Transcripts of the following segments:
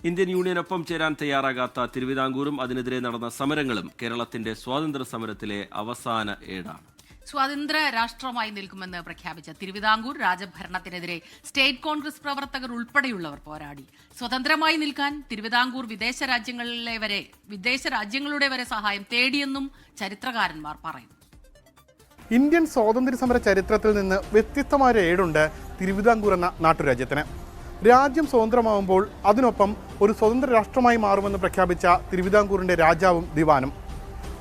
Indian യൂണിയനൊപ്പം ചേരാൻ തയ്യാറാകാത്ത തിരുവിതാംകൂറും അതിനെതിരെ നടന്ന സമരങ്ങളും കേരളത്തിന്റെ സ്വാതന്ത്ര്യ സമരത്തിലെ അവസാന ഏടാണ്. സ്വതന്ത്ര രാഷ്ട്രമായി നിൽക്കുമെന്ന് പ്രഖ്യാപിച്ച തിരുവിതാംകൂർ രാജഭരണത്തിനെതിരെ സ്റ്റേറ്റ് കോൺഗ്രസ് പ്രവർത്തകർ ഉൾപ്പെടെയുള്ളവർ പോരാടി. സ്വതന്ത്രമായി നിൽക്കാൻ തിരുവിതാംകൂർ വിദേശ രാജ്യങ്ങളുടെ വരെ സഹായം തേടിയെന്നും ചരിത്രകാരന്മാർ പറയുന്നു. ഇന്ത്യൻ സ്വാതന്ത്ര്യ സമര ചരിത്രത്തിൽ നിന്ന് വ്യത്യസ്തമായ ഏടുണ്ട് തിരുവിതാംകൂർ എന്ന നാട്ടുരാജ്യത്തിന്. രാജ്യം സ്വതന്ത്രമാകുമ്പോൾ അതിനൊപ്പം ഒരു സ്വതന്ത്ര രാഷ്ട്രമായി മാറുമെന്ന് പ്രഖ്യാപിച്ച തിരുവിതാംകൂറിൻ്റെ രാജാവും ദിവാനും,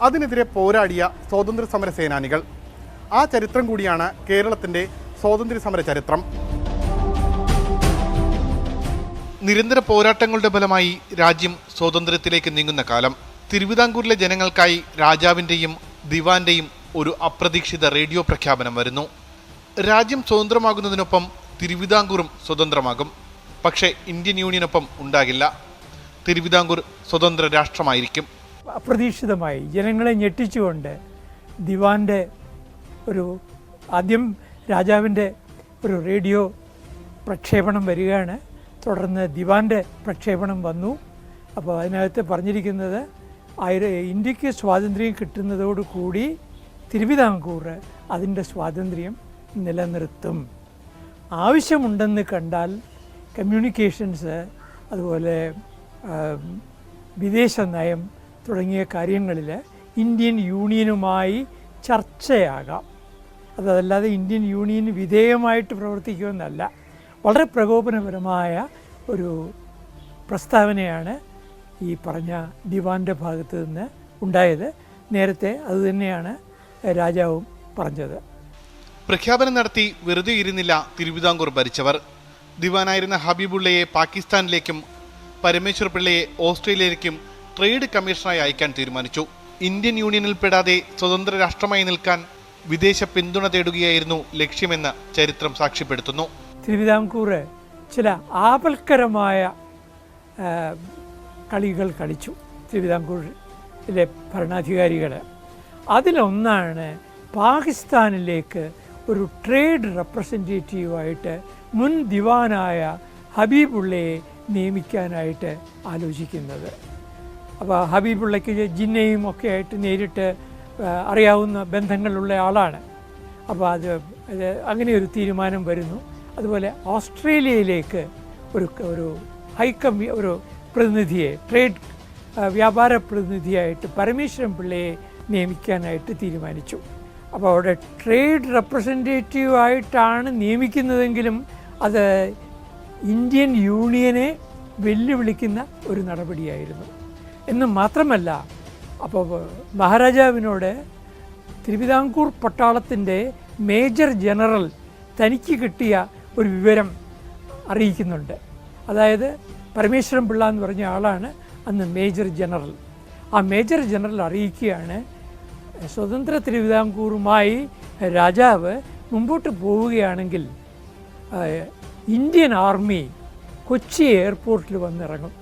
അതിനെതിരെ പോരാടിയ സ്വാതന്ത്ര്യ സമര സേനാനികൾ, ആ ചരിത്രം കൂടിയാണ് കേരളത്തിൻ്റെ സ്വാതന്ത്ര്യ സമര ചരിത്രം. നിരന്തര പോരാട്ടങ്ങളുടെ ഫലമായി രാജ്യം സ്വാതന്ത്ര്യത്തിലേക്ക് നീങ്ങുന്ന കാലം. തിരുവിതാംകൂറിലെ ജനങ്ങൾക്കായി രാജാവിൻ്റെയും ദിവാന്റെയും ഒരു അപ്രതീക്ഷിത റേഡിയോ പ്രഖ്യാപനം വരുന്നു. രാജ്യം സ്വതന്ത്രമാകുന്നതിനൊപ്പം തിരുവിതാംകൂറും സ്വതന്ത്രമാകും. പക്ഷേ ഇന്ത്യൻ യൂണിയനൊപ്പം ഉണ്ടാകില്ല. തിരുവിതാംകൂർ സ്വതന്ത്ര രാഷ്ട്രമായിരിക്കും. അപ്രതീക്ഷിതമായി ജനങ്ങളെ ഞെട്ടിച്ചുകൊണ്ട് ദിവാന്റെ ആദ്യം രാജാവിൻ്റെ ഒരു റേഡിയോ പ്രക്ഷേപണം വരികയാണ്. തുടർന്ന് ദിവാന്റെ പ്രക്ഷേപണം വന്നു. അപ്പോൾ അതിനകത്ത് പറഞ്ഞിരിക്കുന്നത് ഇന്ത്യക്ക് സ്വാതന്ത്ര്യം കിട്ടുന്നതോടുകൂടി തിരുവിതാംകൂർ അതിൻ്റെ സ്വാതന്ത്ര്യം നിലനിർത്തും. ആവശ്യമുണ്ടെന്ന് കണ്ടാൽ കമ്മ്യൂണിക്കേഷൻസ്, അതുപോലെ വിദേശ നയം തുടങ്ങിയ കാര്യങ്ങളിൽ ഇന്ത്യൻ യൂണിയനുമായി ചർച്ചയാകാം. അതല്ലാതെ ഇന്ത്യൻ യൂണിയന് വിധേയമായിട്ട് പ്രവർത്തിക്കുമെന്നല്ല. വളരെ പ്രകോപനപരമായ ഒരു പ്രസ്താവനയാണ് ഈ പറഞ്ഞ ദിവാന്റെ ഭാഗത്ത് നിന്ന് ഉണ്ടായത്. നേരത്തെ അതുതന്നെയാണ് രാജാവും പറഞ്ഞത്. പ്രഖ്യാപനം നടത്തി വെറുതെ ഇരുന്നില്ല തിരുവിതാംകൂർ ഭരിച്ചവർ. ദിവാനായിരുന്ന ഹബീബുള്ളയെ പാകിസ്ഥാനിലേക്കും പരമേശ്വർ പിള്ളയെ ഓസ്ട്രേലിയയിലേക്കും ട്രേഡ് കമ്മീഷണറായി അയക്കാൻ തീരുമാനിച്ചു. ഇന്ത്യൻ യൂണിയനിൽ പെടാതെ സ്വതന്ത്ര രാഷ്ട്രമായി നിൽക്കാൻ വിദേശ പിന്തുണ തേടുകയായിരുന്നു ലക്ഷ്യമെന്ന് ചരിത്രം സാക്ഷ്യപ്പെടുത്തുന്നു. തിരുവിതാംകൂർ ചില ആപൽക്കരമായ കളികൾ കളിച്ചു തിരുവിതാംകൂറിലെ ഭരണാധികാരികൾ. അതിലൊന്നാണ് പാകിസ്ഥാനിലേക്ക് ഒരു ട്രേഡ് റെപ്രസെൻറ്റേറ്റീവായിട്ട് മുൻ ദിവാനായ ഹബീബുള്ളയെ നിയമിക്കാനായിട്ട് ആലോചിക്കുന്നത്. അപ്പോൾ ഹബീബുള്ളയ്ക്ക് ജിന്നയും ഒക്കെ ആയിട്ട് നേരിട്ട് അറിയാവുന്ന ബന്ധങ്ങളുള്ള ആളാണ്. അപ്പോൾ അങ്ങനെ ഒരു തീരുമാനം വരുന്നു. അതുപോലെ ഓസ്ട്രേലിയയിലേക്ക് ഒരു ഒരു പ്രതിനിധിയെ, ട്രേഡ് വ്യാപാര പ്രതിനിധിയായിട്ട് പരമേശ്വരൻ പിള്ളയെ നിയമിക്കാനായിട്ട് തീരുമാനിച്ചു. അപ്പോൾ അവിടെ ട്രേഡ് റെപ്രസെൻറ്റേറ്റീവായിട്ടാണ് നിയമിക്കുന്നതെങ്കിലും അത് ഇന്ത്യൻ യൂണിയനെ വെല്ലുവിളിക്കുന്ന ഒരു നടപടിയായിരുന്നു. എന്ന് മാത്രമല്ല, അപ്പോൾ മഹാരാജാവിനോട് തിരുവിതാംകൂർ പട്ടാളത്തിൻ്റെ മേജർ ജനറൽ തനിക്ക് കിട്ടിയ ഒരു വിവരം അറിയിക്കുന്നുണ്ട്. അതായത് പരമേശ്വരൻ പിള്ള എന്ന് പറഞ്ഞ ആളാണ് അന്ന് മേജർ ജനറൽ. ആ മേജർ ജനറൽ അറിയിക്കുകയാണ്, സ്വതന്ത്ര തിരുവിതാംകൂറുമായി രാജാവ് മുമ്പോട്ട് പോവുകയാണെങ്കിൽ ഇന്ത്യൻ ആർമി കൊച്ചി എയർപോർട്ടിൽ വന്നിറങ്ങും.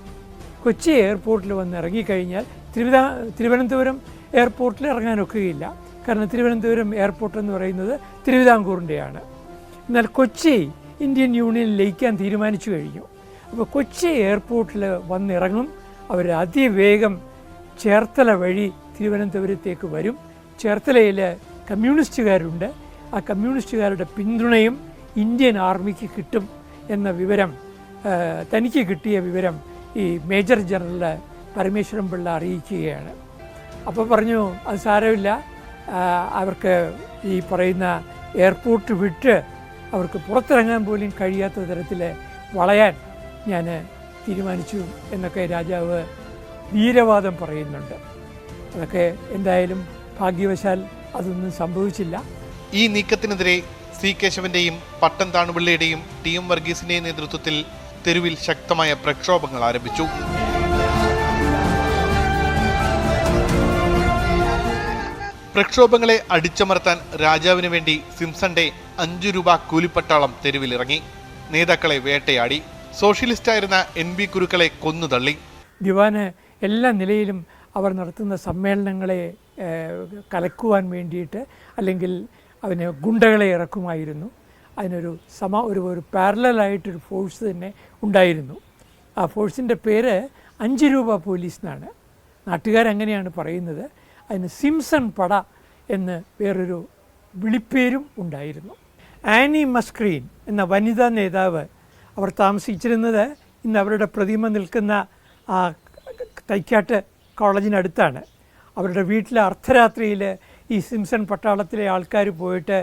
കൊച്ചി എയർപോർട്ടിൽ വന്നിറങ്ങിക്കഴിഞ്ഞാൽ തിരുവനന്തപുരം എയർപോർട്ടിൽ ഇറങ്ങാനൊക്കുകയില്ല. കാരണം തിരുവനന്തപുരം എയർപോർട്ട് എന്ന് പറയുന്നത് തിരുവിതാംകൂറിൻ്റെയാണ്. എന്നാൽ കൊച്ചി ഇന്ത്യൻ യൂണിയനിൽ ലയിക്കാൻ തീരുമാനിച്ചു കഴിഞ്ഞു. അപ്പോൾ കൊച്ചി എയർപോർട്ടിൽ വന്നിറങ്ങും. അവർ അതിവേഗം ചേർത്തല വഴി തിരുവനന്തപുരത്തേക്ക് വരും. ചേർത്തലയിൽ കമ്മ്യൂണിസ്റ്റുകാരുണ്ട്. ആ കമ്മ്യൂണിസ്റ്റുകാരുടെ പിന്തുണയും ഇന്ത്യൻ ആർമിക്ക് കിട്ടും എന്ന വിവരം, തനിക്ക് കിട്ടിയ വിവരം ഈ മേജർ ജനറൽ പരമേശ്വരൻ പിള്ള അറിയിക്കുകയാണ്. അപ്പോൾ പറഞ്ഞു, അത് സാരമില്ല, അവർക്ക് ഈ പറയുന്ന എയർപോർട്ട് വിട്ട് അവർക്ക് പുറത്തിറങ്ങാൻ പോലും കഴിയാത്ത തരത്തിൽ വളയാൻ ഞാൻ തീരുമാനിച്ചു എന്നൊക്കെ രാജാവ് വീരവാദം പറയുന്നുണ്ട്. അതൊക്കെ എന്തായാലും ഭാഗ്യവശാൽ അതൊന്നും സംഭവിച്ചില്ല. ഈ നീക്കത്തിനെതിരെ സി കേശവന്റെയും പട്ടം താണുപിള്ളയുടെയും ടി എം വർഗീസിന്റെയും നേതൃത്വത്തിൽ തെരുവിൽ ശക്തമായ പ്രക്ഷോഭങ്ങൾ ആരംഭിച്ചു. പ്രക്ഷോഭങ്ങളെ അടിച്ചമർത്താൻ രാജാവിന് വേണ്ടി സിംസന്റെ 5 രൂപ കൂലിപ്പട്ടാളം തെരുവിലിറങ്ങി. നേതാക്കളെ വേട്ടയാടി. സോഷ്യലിസ്റ്റായിരുന്ന NB കുരുക്കളെ കൊന്നുതള്ളി. ദിവാന് എല്ലാ നിലയിലും അവർ നടത്തുന്ന സമ്മേളനങ്ങളെ കലക്കുവാൻ വേണ്ടിയിട്ട്, അല്ലെങ്കിൽ അവന് ഗുണ്ടകളെ ഇറക്കുമായിരുന്നു. അതിനൊരു ഒരു പാരലലായിട്ടൊരു ഫോഴ്സ് തന്നെ ഉണ്ടായിരുന്നു. ആ ഫോഴ്സിൻ്റെ പേര് 5 രൂപ പോലീസ് എന്നാണ്. നാട്ടുകാരങ്ങനെയാണ് പറയുന്നത്. അതിന് സിംസൺ പട എന്ന് വേറൊരു വിളിപ്പേരും ഉണ്ടായിരുന്നു. ആനി മസ്ക്രീൻ എന്ന വനിതാ നേതാവ് അവർ താമസിച്ചിരുന്നത് ഇന്ന് അവരുടെ പ്രതിമ നിൽക്കുന്ന ആ തൈക്കാട്ട് കോളേജിനടുത്താണ്. അവരുടെ വീട്ടിലെ അർദ്ധരാത്രിയിൽ ഈ സിംസൺ പട്ടാളത്തിലെ ആൾക്കാർ പോയിട്ട്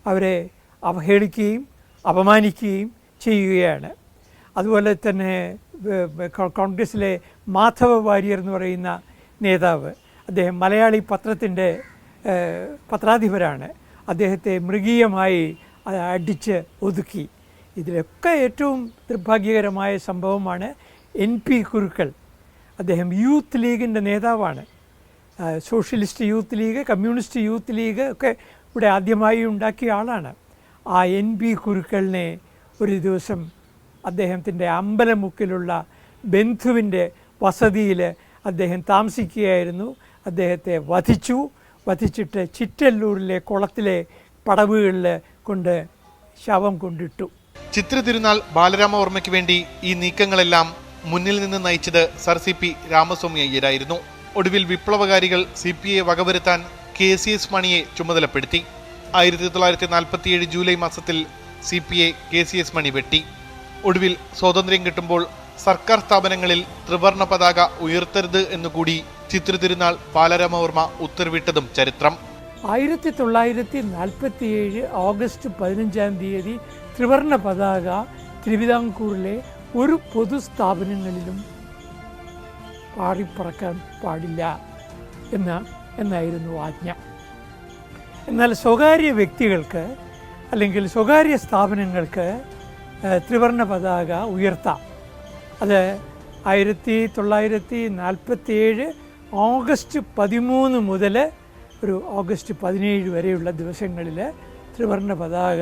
അവരെ അവഹേളിക്കുകയും അപമാനിക്കുകയും ചെയ്യുകയാണ്. അതുപോലെ തന്നെ കോൺഗ്രസ്സിലെ മാധവ വാര്യർ എന്ന് പറയുന്ന നേതാവ്, അദ്ദേഹം മലയാളി പത്രത്തിൻ്റെ പത്രാധിപരാണ്. അദ്ദേഹത്തെ മൃഗീയമായി അടിച്ച് ഒതുക്കി. ഇതിലൊക്കെ ഏറ്റവും നിർഭാഗ്യകരമായ സംഭവമാണ് NP കുരുക്കൾ. അദ്ദേഹം യൂത്ത് ലീഗിൻ്റെ നേതാവാണ്. Socialist youth league, communist youth league ഒക്കെ ഇവിടെ ആദ്യമായി ഉണ്ടാക്കിയ ആളാണ്. ആ NP കുരുക്കളിനെ ഒരു ദിവസം അദ്ദേഹത്തിൻ്റെ അമ്പലമുക്കിലുള്ള ബന്ധുവിൻ്റെ വസതിയിൽ അദ്ദേഹം താമസിക്കുകയായിരുന്നു. അദ്ദേഹത്തെ വധിച്ചിട്ട് ചിറ്റല്ലൂരിലെ കുളത്തിലെ പടവുകളിൽ കൊണ്ട് ശവം കൊണ്ടിട്ടു. ചിത്ര തിരുനാൾ ബാലരാമവർമ്മയ്ക്ക് വേണ്ടി ഈ നീക്കങ്ങളെല്ലാം മുന്നിൽ നിന്ന് നയിച്ചത് സർ CP രാമസ്വാമി അയ്യരായിരുന്നു. ഒടുവിൽ വിപ്ലവകാരികൾ CPയെ വകവരുത്താൻ KCS മണിയെ ചുമതലപ്പെടുത്തി. 1947 ജൂലൈ മാസത്തിൽ CPയെ KCS മണി വെട്ടി. ഒടുവിൽ സ്വാതന്ത്ര്യം കിട്ടുമ്പോൾ സർക്കാർ സ്ഥാപനങ്ങളിൽ ത്രിവർണ പതാക ഉയർത്തരുത് എന്നുകൂടി ചിത്ര തിരുനാൾ ബാലരാമവർമ്മ ഉത്തരവിട്ടതും ചരിത്രം. 1947 ഓഗസ്റ്റ് 15 ത്രിവർണ പതാക തിരുവിതാംകൂറിലെ ഒരു പൊതുസ്ഥാപനങ്ങളിലും പാറിപ്പറക്കാൻ പാടില്ല എന്നായിരുന്നു ആജ്ഞ. എന്നാൽ സ്വകാര്യ വ്യക്തികൾക്ക് അല്ലെങ്കിൽ സ്വകാര്യ സ്ഥാപനങ്ങൾക്ക് ത്രിവർണ പതാക ഉയർത്താം. അത് 1947 ഓഗസ്റ്റ് 13 മുതൽ ഒരു ഓഗസ്റ്റ് 17 വരെയുള്ള ദിവസങ്ങളിൽ ത്രിവർണ പതാക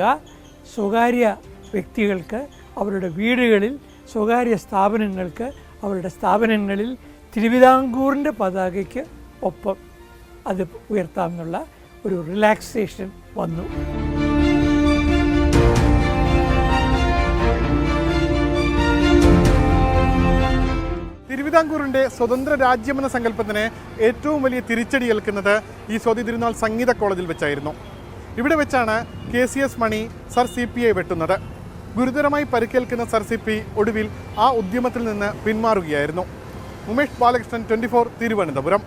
സ്വകാര്യ വ്യക്തികൾക്ക് അവരുടെ വീടുകളിൽ, സ്വകാര്യ സ്ഥാപനങ്ങൾക്ക് അവരുടെ സ്ഥാപനങ്ങളിൽ തിരുവിതാംകൂറിൻ്റെ പതാകയ്ക്ക് ഒപ്പം അത് ഉയർത്താമെന്നുള്ള ഒരു റിലാക്സേഷൻ വന്നു. തിരുവിതാംകൂറിൻ്റെ സ്വതന്ത്ര രാജ്യമെന്ന സങ്കല്പത്തിന് ഏറ്റവും വലിയ തിരിച്ചടി ഏൽക്കുന്നത് ഈ സ്വാതി തിരുനാൾ സംഗീത കോളേജിൽ വെച്ചായിരുന്നു. ഇവിടെ വെച്ചാണ് KCS മണി സർ CPയെ വെട്ടുന്നത്. ഗുരുതരമായി പരിക്കേൽക്കുന്ന സർ CP ഒടുവിൽ ആ ഉദ്യമത്തിൽ നിന്ന് പിന്മാറുകയായിരുന്നു. ഉമേഷ് ബാലകൃഷ്ണൻ, 24 തിരുവനന്തപുരം.